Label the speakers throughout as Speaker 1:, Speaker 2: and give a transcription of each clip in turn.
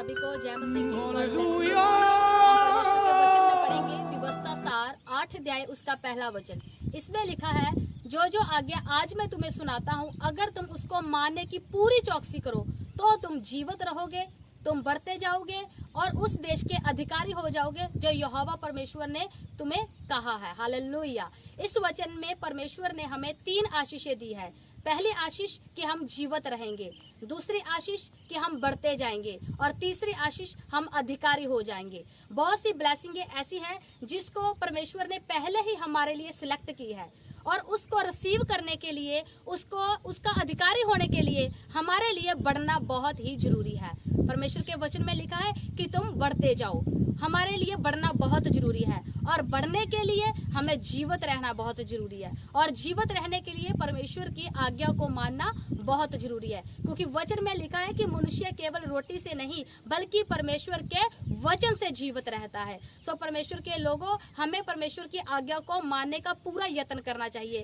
Speaker 1: सभी को जय मसीह की। हम परमेश्वर के वचन में पढ़ेंगे व्यवस्था सार 8 अध्याय उसका पहला वचन। इसमें लिखा है, जो जो आज्ञा आज मैं तुम्हें सुनाता हूँ, अगर तुम उसको मानने की पूरी चौकसी करो तो तुम जीवित रहोगे, तुम बढ़ते जाओगे और उस देश के अधिकारी हो जाओगे जो यहोवा परमेश्वर ने तुम्हें कहा है। हालेलुया। इस वचन में परमेश्वर ने हमें 3 आशीषें दी है। पहली आशीष कि हम जीवित रहेंगे, दूसरी आशीष कि हम बढ़ते जाएंगे और तीसरी आशीष हम अधिकारी हो जाएंगे। बहुत सी ब्लेसिंगें ऐसी हैं जिसको परमेश्वर ने पहले ही हमारे लिए सिलेक्ट की है और उसको रिसीव करने के लिए, उसका अधिकारी होने के लिए हमारे लिए बढ़ना बहुत ही जरूरी है। परमेश्वर के वचन में लिखा है कि तुम बढ़ते जाओ। हमारे लिए बढ़ना बहुत जरूरी है और बढ़ने के लिए हमें जीवित रहना बहुत जरूरी है और जीवित रहने के लिए परमेश्वर की आज्ञा को मानना बहुत जरूरी है, क्योंकि वचन में लिखा है कि मनुष्य केवल रोटी से नहीं बल्कि परमेश्वर के वचन से जीवित रहता है। सो परमेश्वर के लोगों, हमें परमेश्वर की आज्ञा को मानने का पूरा यत्न करना चाहिए,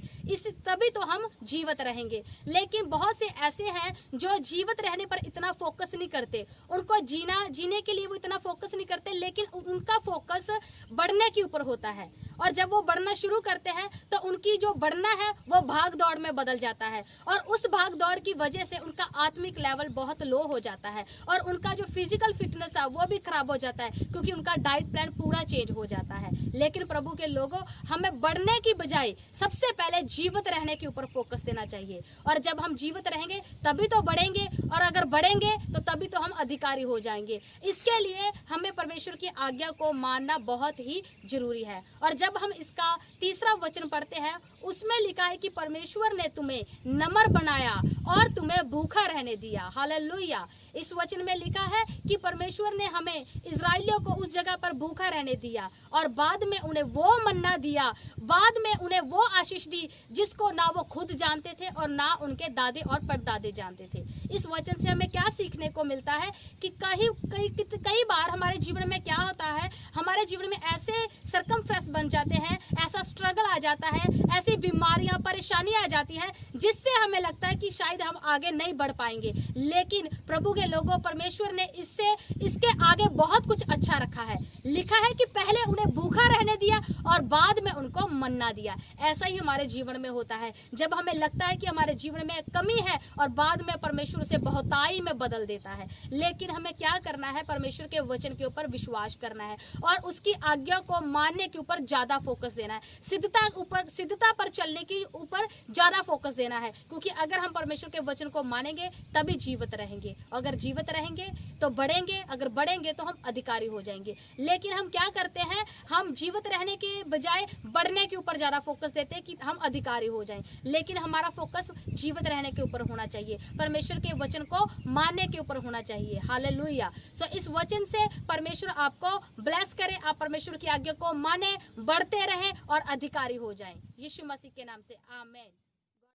Speaker 1: तभी तो हम जीवित रहेंगे। लेकिन बहुत से ऐसे हैं जो जीवित रहने पर इतना फोकस नहीं करते, उनको जीने के लिए वो इतना फोकस नहीं करते, लेकिन उनका फोकस बढ़ने के ऊपर होता है। और जब वो बढ़ना शुरू करते हैं तो उनकी जो बढ़ना है वो भाग दौड़ में बदल जाता है और उस भाग दौड़ की वजह से उनका आत्मिक लेवल बहुत लो हो जाता है और उनका जो फिजिकल फिटनेस है वो भी खराब हो जाता है, क्योंकि उनका डाइट प्लान पूरा चेंज हो जाता है। लेकिन प्रभु के लोगों, हमें बढ़ने की बजाय सबसे पहले जीवित रहने के ऊपर फोकस देना चाहिए और जब हम जीवित रहेंगे तभी तो बढ़ेंगे और अगर बढ़ेंगे तो तभी तो हम अधिकारी हो जाएंगे। इसके लिए हमें परमेश्वर की आज्ञा को मानना बहुत ही जरूरी है। और जब हम इसका तीसरा वचन पढ़ते हैं, उसमें लिखा है कि परमेश्वर ने तुम्हें नम्र बनाया और तुम्हें भूखा रहने दिया। हालेलुया। इस वचन में लिखा है कि परमेश्वर ने हमें इजराइलियों को उस जगह पर भूखा रहने दिया और बाद में उन्हें वो मन्ना दिया, बाद में उन्हें वो आशीष दी जिसको ना वो खुद जानते थे और ना उनके दादे और परदादे जानते थे। इस वचन से हमें क्या सीखने को मिलता है कि कई बार हमारे जीवन में क्या होता है, हमारे जीवन में ऐसे सरकमस्टेंस बन जाते हैं, ऐसा स्ट्रगल आ जाता है, ऐसी बीमारियां, परेशानियां आ जाती है जिससे हमें लगता है कि शायद हम आगे नहीं बढ़ पाएंगे। लेकिन प्रभु के लोगों, परमेश्वर ने इसके आगे बहुत कुछ अच्छा रखा है। लिखा है कि पहले उन्हें भूखा रहने दिया और बाद में उनको मन्ना दिया। ऐसा ही हमारे जीवन में होता है, जब हमें लगता है कि हमारे जीवन में कमी है और बाद में परमेश्वर उसे बहुताई में बदल देता है। लेकिन हमें क्या करना है, परमेश्वर के वचन के ऊपर विश्वास करना है और उसकी आज्ञा को मानने के ऊपर ज्यादा फोकस देना है, सिद्धता पर चलने के ऊपर ज्यादा फोकस देना है, क्योंकि अगर हम परमेश्वर के वचन को मानेंगे तभी जीवित रहेंगे। अगर जीवित रहेंगे तो बढ़ेंगे, अगर बढ़ेंगे तो हम अधिकारी हो जाएंगे। लेकिन हम क्या करते हैं, हम जीवित रहने के बजाय बढ़ने के ऊपर ज्यादा फोकस देते हैं कि हम अधिकारी हो जाएं। लेकिन हमारा फोकस जीवित रहने के ऊपर होना चाहिए, परमेश्वर के वचन को मानने के ऊपर होना चाहिए। हालेलुया। सो इस वचन से परमेश्वर आपको ब्लेस करे, आप परमेश्वर की आज्ञा को माने, बढ़ते रहें और अधिकारी हो जाएं। यीशु मसीह के नाम से आमीन।